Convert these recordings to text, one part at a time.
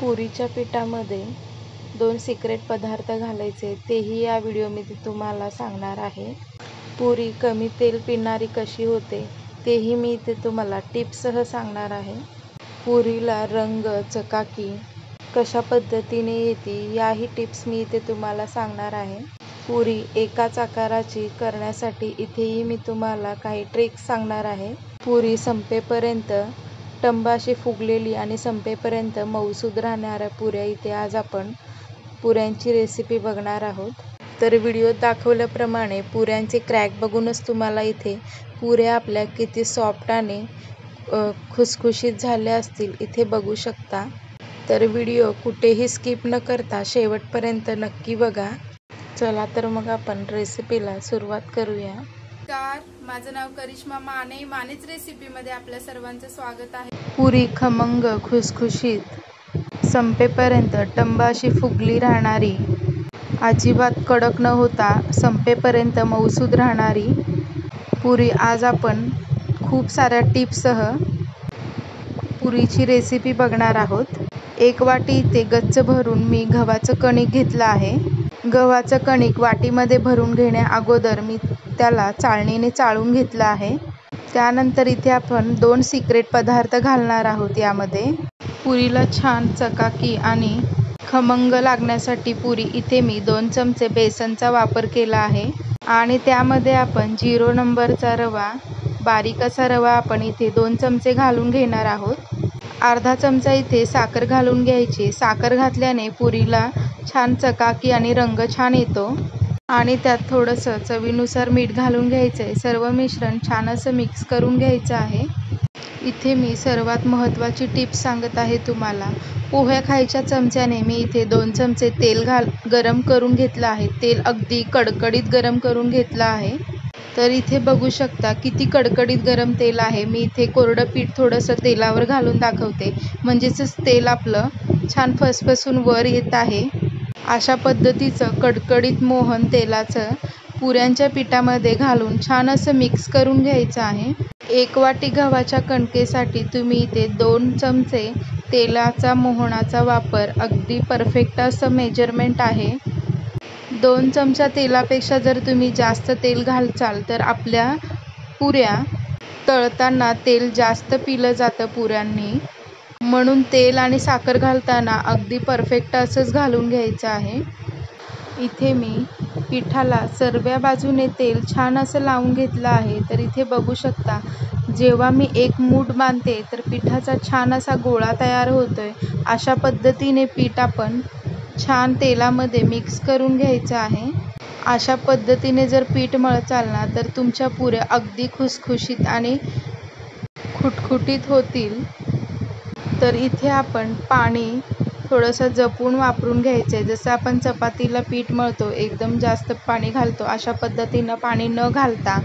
पुरीच्या पिठामध्ये 2 सिक्रेट पदार्थ घालायचे, तेही या व्हिडिओमध्ये तुम्हाला सांगणार आहे. पुरी कमी तेल पिणारी कशी होते तेही मी इथे तुम्हाला टिप्ससह सांगणार आहे. पुरीला रंग, चकाकी कशा पद्धतीने येते याही टिप्स मी इथे तुम्हाला सांगणार आहे. पुरी एकाच आकाराची करण्यासाठी इथेही मी तुम्हाला काही ट्रिक्स सांगणार आहे. पुरी संपेपर्यंत टंब अशी फुगलेली आणि संपेपर्यंत मऊसूद राहणाऱ्या पुऱ्या इथे आज आपण पुऱ्यांची रेसिपी बघणार आहोत. तर व्हिडिओत दाखवल्याप्रमाणे पुऱ्यांचे क्रॅक बघूनच तुम्हाला इथे पुऱ्या आपल्या किती सॉफ्ट आणि खुसखुशीत झाल्या असतील इथे बघू शकता. तर व्हिडिओ कुठेही स्किप न करता शेवटपर्यंत नक्की बघा. चला तर मग आपण रेसिपीला सुरुवात करूया. नमस्कार, माझं नाव करिश्मा माने. मानेच रेसिपीमध्ये आपल्या सर्वांचं स्वागत आहे. पुरी खमंग, खुसखुशीत, संपेपर्यंत टंब अशी फुगली राहणारी, अजिबात कडक न होता संपेपर्यंत मऊसूद राहणारी पुरी आज आपण खूप साऱ्या टिप्ससह पुरीची रेसिपी बघणार आहोत. 1 वाटी इथे गच्च भरून मी गव्हाचं कणिक घेतलं आहे. गव्हाचं कणिक वाटीमध्ये भरून घेण्या अगोदर मी त्याला चाळणीने चाळून घेतलं आहे. त्यानंतर इथे आपण 2 सिक्रेट पदार्थ घालणार आहोत. यामध्ये पुरीला छान चकाकी आणि खमंग लागण्यासाठी पुरी इथे मी 2 चमचे बेसनचा वापर केला आहे आणि त्यामध्ये आपण 0 नंबरचा रवा, बारीक असा रवा आपण इथे 2 चमचे घालून घेणार आहोत. अर्धा चमचा इथे साखर घालून घ्यायची. साखर घातल्याने पुरीला छान चकाकी आणि रंग छान येतो आणि त्यात थोडंसं चवीनुसार मीठ घालून घ्यायचं आहे. सर्व मिश्रण छान असं मिक्स करून घ्यायचं आहे. इथे मी सर्वात महत्त्वाची टिप्स सांगत आहे तुम्हाला. पोह्या खायच्या चमच्याने मी इथे 2 चमचे तेल गरम करून घेतलं आहे. तेल अगदी कडकडीत गरम करून घेतलं आहे. तर इथे बघू शकता किती कडकडीत गरम तेल आहे. मी इथे कोरडं पीठ थोडंसं तेलावर घालून दाखवते, म्हणजेच तेल आपलं छान फसफसून वर येत आहे. अशा पद्धतीचं कडकडीत मोहन तेलाचं पुऱ्यांच्या पिठामध्ये घालून छान असं मिक्स करून घ्यायचं आहे. 1 वाटी गव्हाच्या कणकेसाठी तुम्ही इथे 2 चमचे तेलाचा मोहनाचा वापर, अगदी परफेक्ट असं मेजरमेंट आहे. 2 चमचा तेलापेक्षा जर तुम्ही जास्त तेल घालचाल तर आपल्या पुऱ्या तळताना तेल जास्त पिलं जातं पुऱ्यांनी, म्हणून तेल आणि साखर घालताना अगदी परफेक्ट असंच घालून घ्यायचं आहे. इथे मी पिठाला सर्व बाजूने तेल छान असं लावून घेतलं आहे. तर इथे बघू शकता जेव्हा मी एक मूठ बांधते तर पिठाचा छान असा गोळा तयार होतोय. अशा पद्धतीने पीठ आपण छान तेलामध्ये मिक्स करून घ्यायचं आहे. अशा पद्धतीने जर पीठ मळचाल ना तर तुमच्या पुऱ्या अगदी खुसखुशीत आणि खुटखुटीत होतील. तर इथे आपण पाणी थोडंसं जपून वापरून घ्यायचं आहे. जसं आपण चपातीला पीठ मळतो एकदम जास्त पाणी घालतो अशा पद्धतीनं पाणी न घालता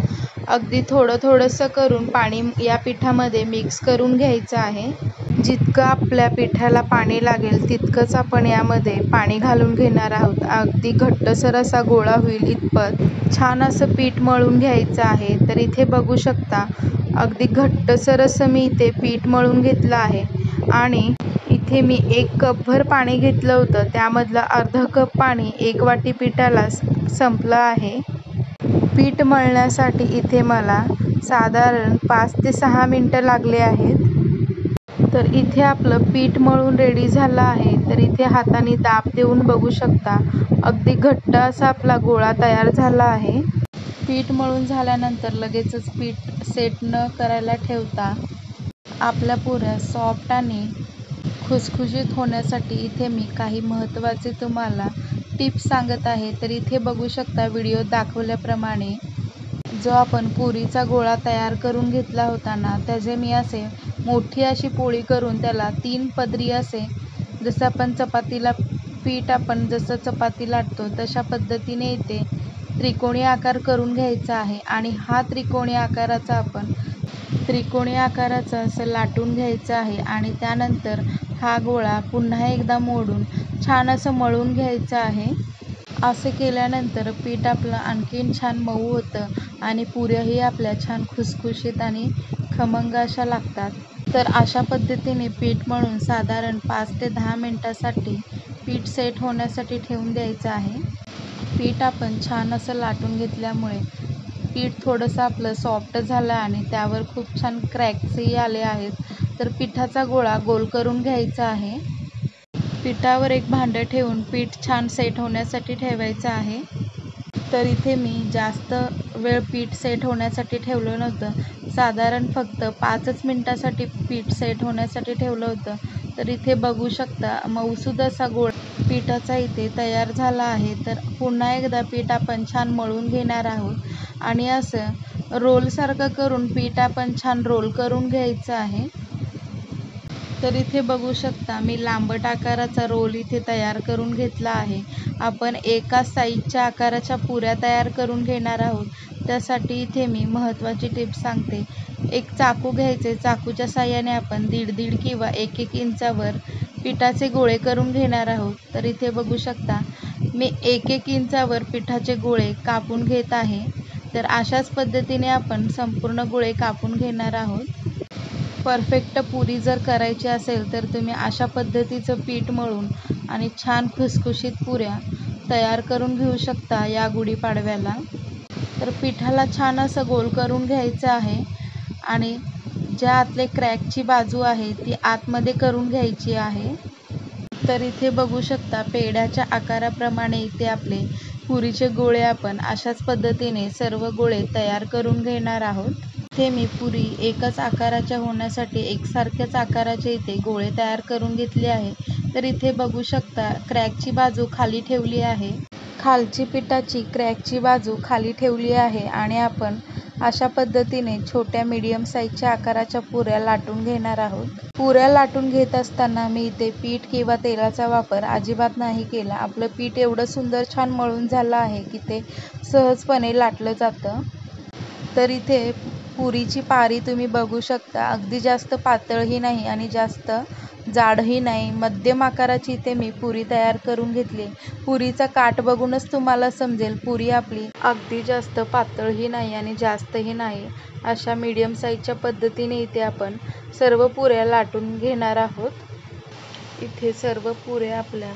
अगदी थोडंसं करून पाणी या पिठामध्ये मिक्स करून घ्यायचं आहे. जितकं आपल्या पिठाला पाणी लागेल तितकंच आपण यामध्ये पाणी घालून घेणार आहोत. अगदी घट्टसर असा गोळा होईल इतपत छान असं पीठ मळून घ्यायचं आहे. तर इथे बघू शकता अगदी घट्टसर असं मी इथे पीठ मळून घेतलं आहे आणि इथे मी 1 कपभर पाणी घेतलं होतं. त्यामधलं अर्धा कप पाणी 1 वाटी पिठाला संपलं आहे. पीठ मळण्यासाठी इथे मला साधारण 5 ते 6 मिनटं लागले आहेत. तर इथे आपलं पीठ मळून रेडी झालं आहे. तर इथे हाताने दाब देऊन बघू शकता अगदी घट्ट असा आपला गोळा तयार झाला आहे. पीठ मळून झाल्यानंतर लगेचच पीठ सेट न करायला ठेवता आपल्या पुऱ्या सॉफ्ट आणि खुसखुशीत होण्यासाठी इथे मी काही महत्त्वाचे तुम्हाला टिप्स सांगत आहे. तर इथे बघू शकता व्हिडिओत दाखवल्याप्रमाणे जो आपण पुरीचा गोळा तयार करून घेतला होता ना, त्याचे मी असे मोठी अशी पोळी करून त्याला 3 पदरी असे, जसं आपण चपातीला पीठ आपण जसं चपाती लाटतो तशा पद्धतीने इथे त्रिकोणी आकार करून घ्यायचा आहे आणि हा त्रिकोणी आकाराचा असं लाटून घ्यायचं आहे आणि त्यानंतर हा गोळा पुन्हा एकदा मोडून छान असं मळून घ्यायचं आहे. असे केल्यानंतर पीठ आपलं आणखीन छान मऊ होतं आणि पुऱ्याही आपल्या छान खुसखुशीत आणि खमंग अशा लागतात. तर अशा पद्धतीने पीठ मळून साधारण 5 ते 10 मिनिटासाठी पीठ सेट होण्यासाठी ठेवून द्यायचं आहे. पीठ आपण छान असं लाटून घेतल्यामुळे पीठ थोडंसं आपलं सॉफ्ट झालं आणि त्यावर खूप छान क्रॅक्सही आले आहेत. तर पिठाचा गोळा गोल करून घ्यायचा आहे. पिठावर एक भांडं ठेवून पीठ छान सेट होण्यासाठी ठेवायचं आहे. तर इथे मी जास्त वेळ पीठ सेट होण्यासाठी ठेवलं नव्हतं. साधारण फक्त 5च मिनिटासाठी पीठ सेट होण्यासाठी ठेवलं होतं. तर इथे बघू शकता मऊसूद असा गोळा पिठाचा इथे तयार झाला आहे. तर पुन्हा एकदा पीठ आपण छान मळून घेणार आहोत आणि असं रोलसारखं करून पीठ आपण छान रोल करून घ्यायचं आहे. तर इथे बघू शकता मी लांबट आकाराचा रोल इथे तयार करून घेतला आहे. आपण एका साईजच्या आकाराच्या पुऱ्या तयार करून घेणार आहोत. त्यासाठी इथे मी महत्त्वाची टिप्स सांगते. एक चाकू घ्यायचे. चाकूच्या साहाय्याने आपण 1.5 किंवा 1 इंचावर पिठाचे गोळे करून घेणार आहोत. तर इथे बघू शकता मी 1 इंचावर पिठाचे गोळे कापून घेत आहे. तर अशाच पद्धतीने आपण संपूर्ण गोळे कापून घेणार आहोत. परफेक्ट पुरी जर करायची असेल तर तुम्ही अशा पद्धतीचं पीठ मळून आणि छान खुसखुशीत पुऱ्या तयार करून घेऊ शकता या गुढीपाडव्याला. तर पिठाला छान असं गोल करून घ्यायचं आहे आणि ज्या आतले क्रॅकची बाजू आहे ती आतमध्ये करून घ्यायची आहे. तर इथे बघू शकता पेढ्याच्या आकाराप्रमाणे इथे आपले पुरीचे गोळे आपण अशाच पद्धतीने सर्व गोळे तयार करून घेणार आहोत. इथे मी पुरी एकच आकाराच्या होण्यासाठी एकसारख्याच आकाराचे इथे गोळे तयार करून घेतले आहे. तर इथे बघू शकता क्रॅकची बाजू खाली ठेवली आहे. खालची पिठाची क्रॅकची बाजू खाली ठेवली आहे आणि आपण अशा पद्धतीने छोट्या मीडियम साईजच्या आकाराच्या पुऱ्या लाटून घेणार आहोत. पुऱ्या लाटून घेत असताना मी इथे पीठ किंवा तेलाचा वापर अजिबात नाही केला. आपलं पीठ एवढं सुंदर छान मळून झालं आहे की ते सहजपणे लाटलं जातं. तर इथे पुरीची पारी तुम्ही बघू शकता. अगदी जास्त पातळही नाही आणि जास्त जाडही नाही. मध्यम आकाराची इथे मी पुरी तयार करून घेतली. पुरीचा काठ बघूनच तुम्हाला समजेल पुरी आपली अगदी जास्त पातळही नाही आणि जास्तही नाही. अशा मीडियम साईजच्या पद्धतीने इथे आपण सर्व पुऱ्या लाटून घेणार आहोत. इथे सर्व पुऱ्या आपल्या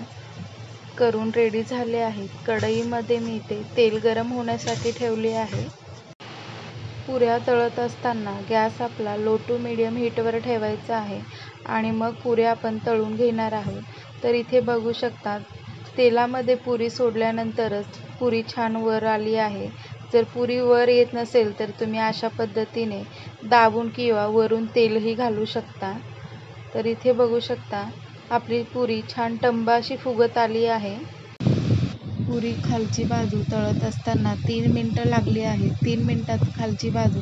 करून रेडी झाल्या आहेत. कढईमध्ये मी इथे तेल गरम होण्यासाठी ठेवले आहे. पुऱ्या तळत असताना गॅस आपला लो टू मीडियम हीटवर ठेवायचा आहे आणि मग पुऱ्या आपण तळून घेणार आहोत. तर इथे बघू शकता तेलामध्ये पुरी सोडल्यानंतरच पुरी छान वर आली आहे. जर पुरी वर येत नसेल तर तुम्ही अशा पद्धतीने दाबून किंवा वरून तेलही घालू शकता. तर इथे बघू शकता आपली पुरी छान टंब अशी फुगत आली आहे. पुरी खालची बाजू तळत असताना 3 मिनिटं लागली आहेत. 3 मिनिटात खालची बाजू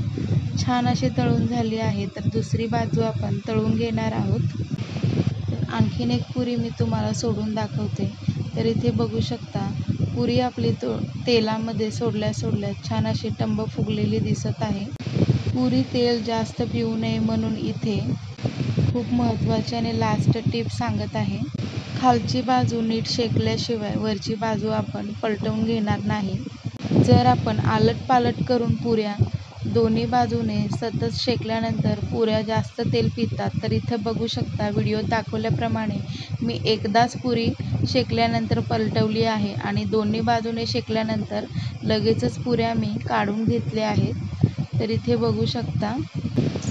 छान अशी तळून झाली आहे. तर दुसरी बाजू आपण तळून घेणार आहोत. तर आणखीन एक पुरी मी तुम्हाला सोडून दाखवते. तर इथे बघू शकता पुरी आपली तेलामध्ये सोडल्या सोडल्या छान अशी टंब फुगलेली दिसत आहे. पुरी तेल जास्त पिऊ नये म्हणून इथे खूप महत्त्वाची आणि लास्ट टिप सांगत आहे. खालची बाजू नीट शेकल्याशिवाय वरची बाजू आपण पलटवून घेणार नाही. जर आपण आलटपालट करून पुऱ्या दोन्ही बाजूने सतत शेकल्यानंतर पुऱ्या जास्त तेल पितात. तर इथं बघू शकता व्हिडिओत दाखवल्याप्रमाणे मी एकदाच पुरी शेकल्यानंतर पलटवली आहे आणि दोन्ही बाजूने शेकल्यानंतर लगेचच पुऱ्या मी काढून घेतल्या आहेत. तर इथे बघू शकता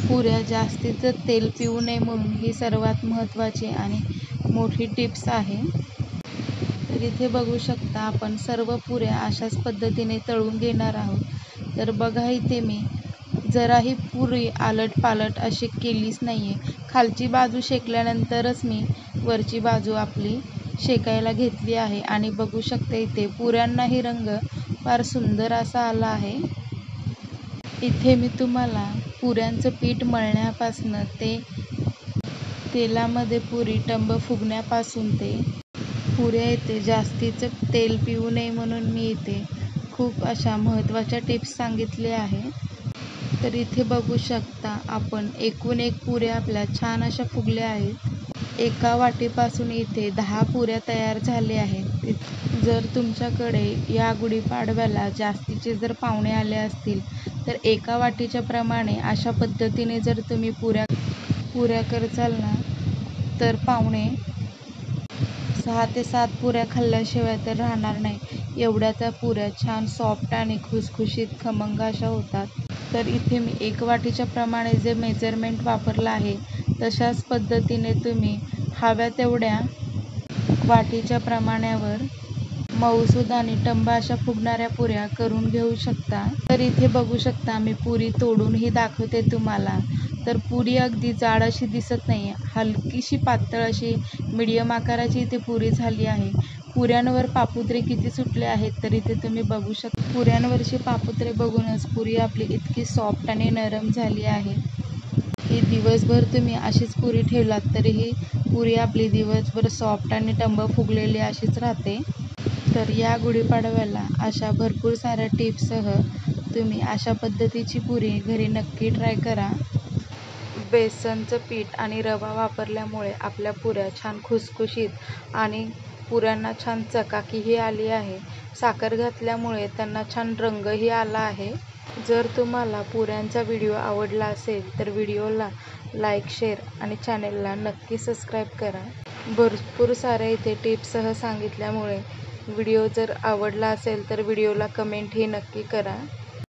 पुऱ्या जास्तीचं तेल पिऊ नये म्हणून ही सर्वात महत्त्वाची आणि मोठी टिप्स आहे. तर इथे बघू शकता आपण सर्व पुऱ्या अशाच पद्धतीने तळून घेणार आहोत. तर बघा इथे मी जराही पुरी आलटपालट अशी केलीच नाही आहे. खालची बाजू शेकल्यानंतरच मी वरची बाजू आपली शेकायला घेतली आहे आणि बघू शकता इथे पुऱ्यांनाही रंग फार सुंदर असा आला आहे. इथे मी तुम्हाला पुऱ्यांचं पीठ मळण्यापासून ते तेलामध्ये पुरी टंब फुगण्यापासून ते पुऱ्या इथे जास्तीचं तेल पिऊ नये म्हणून मी इथे खूप अशा महत्त्वाच्या टिप्स सांगितल्या आहे. तर इथे बघू शकता आपण एकूण एक पुऱ्या आपल्या छान अशा फुगल्या आहेत. एका वाटीपासून इथे 10 पुऱ्या तयार झाल्या आहेत. जर तुमच्याकडे या गुढीपाडव्याला जास्तीचे जर पाहुणे आले असतील तर एका वाटीच्या प्रमाणे अशा पद्धतीने जर तुम्ही पुऱ्या पुऱ्या करचाल ना तर पावणे 6 ते 7 पुऱ्या खाल्ल्याशिवाय तर राहणार नाही. एवढ्या त्या पुऱ्या छान सॉफ्ट आणि खुसखुशीत खमंग अशा होतात. तर इथे मी 1 वाटीच्या प्रमाणे जे मेजरमेंट वापरलं आहे तशाच पद्धतीने तुम्ही हव्या तेवढ्या वाटीच्या प्रमाणावर मऊसूद आणि टंब अशा फुगणाऱ्या पुऱ्या करून घेऊ शकता. तर इथे बघू शकता मी पुरी तोडूनही दाखवते तुम्हाला. तर पुरी अगदी जाड अशी दिसत नाही, हलकीशी पातळ अशी मीडियम आकाराची इथे पुरी झाली आहे. पुऱ्यांवर पापुत्रे किती सुटले आहेत तर इथे तुम्ही बघू शकता. पुऱ्यांवरचे पापुत्रे बघूनच पुरी आपली इतकी सॉफ्ट आणि नरम झाली आहे. ही दिवसभर तुम्ही अशीच पुरी ठेवलात तरीही पुरी आपली दिवसभर सॉफ्ट आणि टंब फुगलेली अशीच राहते. तर या गुढीपाडव्याला अशा भरपूर साऱ्या टिप्ससह तुम्ही अशा पद्धतीची पुरी घरी नक्की ट्राय करा. बेसनचं पीठ आणि रवा वापरल्यामुळे आपल्या पुऱ्या छान खुसखुशीत आणि पुऱ्यांना छान चकाकीही आली आहे. साखर घातल्यामुळे त्यांना छान रंगही आला आहे. जर तुम्हाला पुऱ्यांचा व्हिडिओ आवडला असेल तर व्हिडिओला लाईक, शेअर आणि चॅनेलला नक्की सबस्क्राईब करा. भरपूर साऱ्या इथे टिप्ससह सांगितल्यामुळे व्हिडिओ जर आवडला असेल तर व्हिडिओला कमेंटही नक्की करा.